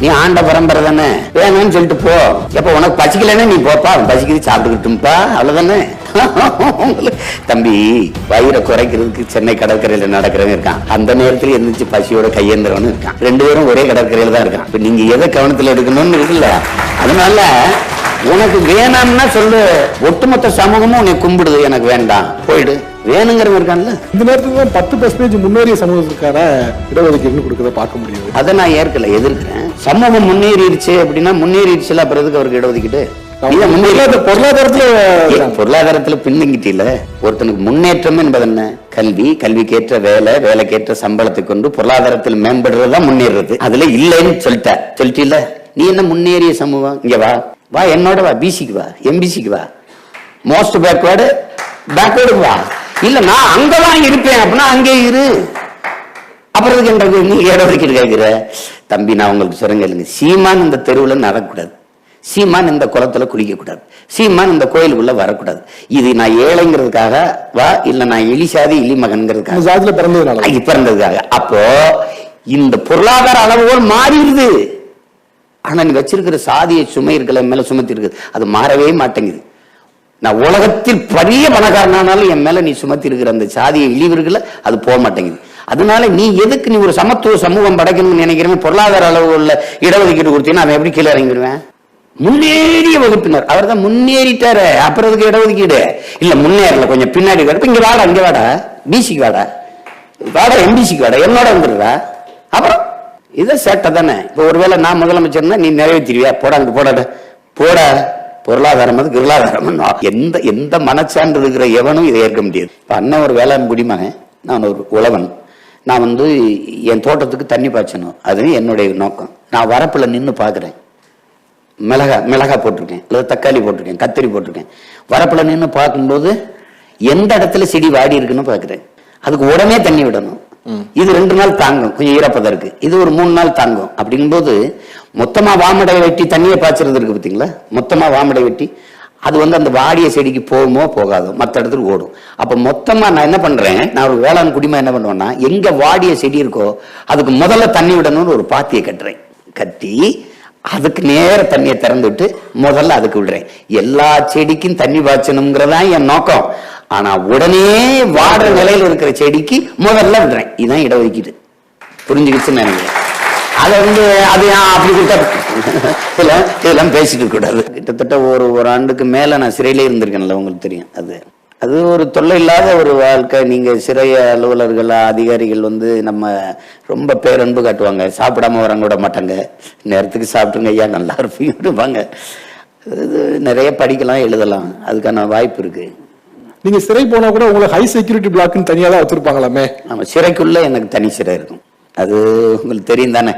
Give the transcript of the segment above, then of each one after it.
நீ ஆண்ட பரம்பரை தானே, வேணும்னு சொல்லிட்டு போ. எப்ப உனக்கு பசிக்கலன்னா நீ போப்பா, பசிக்குது சாப்பிட்டுக்கிட்டும்பா, அவ்வளவுதானே. தம்பி, வயிறை குறைக்கிறதுக்கு சென்னை கடற்கரையில நடக்கிறவங்க இருக்கான், அந்த நேரத்தில் எந்திரிச்சு பசியோட கையேந்திரவனு இருக்கான். ரெண்டு பேரும் ஒரே கடற்கரையில தான் இருக்கான். இப்ப நீங்க எதை கவனத்துல எடுக்கணும்னு இருக்குல்ல. அதனால உனக்கு வேணாம்னா சொல்லு, ஒட்டுமொத்த சமூகமும் உன்னை கும்பிடுது, எனக்கு வேண்டாம் போயிடு, வேணுங்கிறவங்க இருக்கான்ல. இந்த நேரத்துல 10% முன்னேறிய சமூகத்துக்கான இடஒதுக்கீடு கொடுக்கறத பார்க்க முடியுது. அதை நான் ஏற்கல, எதிர்க்கிறேன். சமூகம் முன்னேறிடுச்சு அப்படின்னா முன்னேறிடுச்சுல, அப்புறம் எதுக்கு அவருக்கு இடஒதுக்கீடு? பொருளாதாரத்துல பின்தங்கிட்டில. ஒருத்தனுக்கு முன்னேற்றம் என்பது என்ன? கல்வி, கல்விக்கேற்ற வேலை, வேலைக்கேற்ற சம்பளத்தை கொண்டு பொருளாதாரத்தில் மேம்படுறதுதான் முன்னேறது. அதுல இல்லைன்னு சொல்லிட்டில. நீ என்ன முன்னேறிய சமூகம்? இங்க வா வா, என்னோட வா, பிசிக்கு வா, எம்பிசிக்கு வா, மோஸ்ட் பேக்வேர்டு வா. இல்ல நான் அங்கதான் இருப்பேன் அப்படின்னா அங்கே இரு. அப்புறம் நீ இடஒதுக்கீடு கேட்கிற. தம்பி, நான் உங்களுக்கு சொல்றேன் கேளுங்க. சீமான் இந்த தெருவில் நடக்கூடாது, சீமான் இந்த குளத்துல குளிக்க கூடாது, சீமான் இந்த கோயிலுக்குள்ள வரக்கூடாது. இது நான் ஏழைங்கிறதுக்காக வா, இல்ல நான் எலிசாதி இலி மகன்கிறதுக்காக பிறந்ததுக்காக. அப்போ இந்த பொருளாதார அளவுகள் மாறிடுது. ஆனா நீ வச்சிருக்கிற சாதிய சுமை இருக்கல மேல சுமத்தி இருக்குது, அது மாறவே மாட்டேங்குது. நான் உலகத்தில் பெரிய பணக்காரனானாலும் என் மேல நீ சுமத்தி இருக்கிற அந்த சாதிய இழிவு இருக்குல்ல, அது போக மாட்டேங்குது. அதனால நீ எதுக்கு நீ ஒரு சமத்துவ சமூகம் படைக்கணும்னு நினைக்கிறேன்? பொருளாதார அளவு உள்ள இடஒதுக்கீடு கொடுத்தீங்கன்னா அவன் எப்படி கீழே இறங்கிடுவேன்? முன்னேறிய வகுப்பினர், அவர் தான் முன்னேறிட்டாரு, அப்புறம் அதுக்கு இடஒதுக்கீடு இல்ல. முன்னேறல, கொஞ்சம் பின்னாடி கிடப்பு. இங்க வாடா, இங்க வாடா, பிசிக்கு வாடா, வாடா எம்பிசிக்கு வாடா, என்னோட வந்துடுறா. அப்புறம் இதை சேட்டை தானே. இப்ப ஒருவேளை நான் முதலமைச்சர்னா நீ நிறைவேற்றிடுவியா? போடா, அங்க போட போட. பொருளாதாரம் அது பொருளாதாரம். எந்த எந்த மனச்சான்று இருக்கிற எவனும் இதை ஏற்க முடியாது. இப்ப அண்ணன் ஒரு வேளாண் குடிமகன், நான் ஒரு உழவன். நான் என் தோட்டத்துக்கு தண்ணி பாய்ச்சணும், அது என்னுடைய நோக்கம். நான் வரப்புல நின்று பாக்குறேன், மிளகா போட்டிருக்கேன், அல்லது தக்காளி போட்டிருக்கேன், கத்திரி போட்டிருக்கேன். வரப்புல நின்று பார்க்கும்போது எந்த இடத்துல செடி வாடி இருக்குன்னு பாக்குறேன். அதுக்கு உடனே தண்ணி விடணும். இது 2 நாள் தாங்கும், கொஞ்சம் ஈரப்பதம் இருக்கு. இது ஒரு 3 நாள் தாங்கும். அப்படிங்கும்போது மொத்தமா வாமடை வெட்டி தண்ணியை பாய்ச்சறது இருக்கு பார்த்தீங்களா? மொத்தமா வாமடை வெட்டி அது அந்த வாடிய செடிக்கு போகுமோ போகாதோ, மற்ற இடத்துக்கு ஓடும். அப்ப மொத்தமா நான் என்ன பண்றேன், நான் ஒரு வேளாண் குடிமை என்ன பண்ணுவேன்னா, எங்க வாடிய செடி இருக்கோ அதுக்கு முதல்ல தண்ணி விடணும்னு ஒரு பாத்தியை கட்டுறேன். கட்டி அதுக்கு நேர தண்ணியை திறந்துட்டு முதல்ல அதுக்கு விடுறேன். எல்லா செடிக்கும் தண்ணி பாய்ச்சணுங்கிறதா என் நோக்கம். ஆனா உடனே வாடுற நிலையில இருக்கிற செடிக்கு முதல்ல விடுறேன். இதுதான் இடஒதுக்கீடு. புரிஞ்சுக்கிச்சுன்னு நினைக்கிறேன். அதை அது அப்படி இதெல்லாம் பேசிட்டு கூடாது. கிட்டத்தட்ட ஒரு ஆண்டுக்கு மேல நான் சிறையிலே இருந்திருக்கேன்ல, உங்களுக்கு தெரியும். அது ஒரு தொல்லை இல்லாத ஒரு வாழ்க்கை. நீங்க சிறை அலுவலர்கள், அதிகாரிகள் நம்ம ரொம்ப பேரன்பு காட்டுவாங்க. சாப்பிடாம வரங்க விட மாட்டாங்க. நேரத்துக்கு சாப்பிட்டுங்க ஐயா, நல்லா இருப்பாங்க. நிறைய படிக்கலாம், எழுதலாம், அதுக்கான வாய்ப்பு இருக்கு. நீங்க சிறை போனா கூட உங்களுக்கு ஹை செக்யூரிட்டி பிளாக்னு தனியா தான் வச்சிருப்பாங்களாமே? ஆமா, சிறைக்குள்ள எனக்கு தனி சிறை இருக்கும். அது உங்களுக்கு தெரியும் தானே.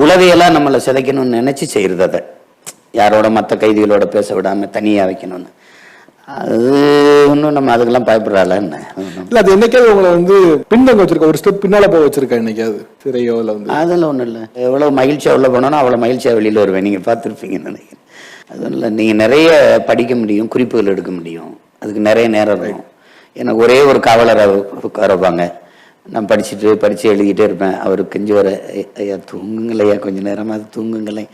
உளவியெல்லாம் நம்மளை சிதைக்கணும்னு நினைச்சு செய்யறது. அதை யாரோட மற்ற கைதிகளோட பேச விடாம தனியா வைக்கணும்னு. அது ஒன்றும் நம்ம அதுக்கெல்லாம் பயப்படுறாள் என்ன இல்ல. அது என்னைக்காவது உங்களை பின்தங்க வச்சிருக்க, ஒரு ஸ்டெப் பின்னால போக வச்சிருக்கேன் என்னைக்காவது சிறையோ? அதெல்லாம் ஒன்றும் இல்லை. எவ்வளவு மகிழ்ச்சியா உள்ள போனோன்னா அவ்வளவு மகிழ்ச்சியா வெளியில வருவேன். நீங்க பார்த்துருப்பீங்கன்னு நினைக்கிறேன். அதுவும் இல்லை, நீங்க நிறைய படிக்க முடியும், குறிப்புகள் எடுக்க முடியும். அதுக்கு நிறைய நேரம் இருக்கும். எனக்கு ஒரே ஒரு காவலர் உட்காரப்பாங்க. நான் படிச்சு எழுதிட்டே இருப்பேன். அவரு கெஞ்சி வர, ஐயா தூங்குங்களையா, கொஞ்ச நேரமா அது தூங்குங்களே,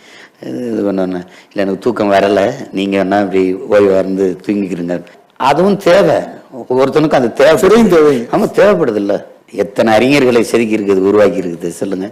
இது பண்ணோன்னு. இல்லை எனக்கு தூக்கம் வரலை, நீங்க வேணா இப்படி ஓய்வா இருந்து தூங்கிக்கிறீங்க. அதுவும் தேவை, ஒவ்வொருத்தனுக்கும் அது தேவை. ஆமா, தேவைப்படுது. இல்லை, எத்தனை அறிஞர்களை செதுக்கி இருக்குது, உருவாக்கி இருக்குது சொல்லுங்க.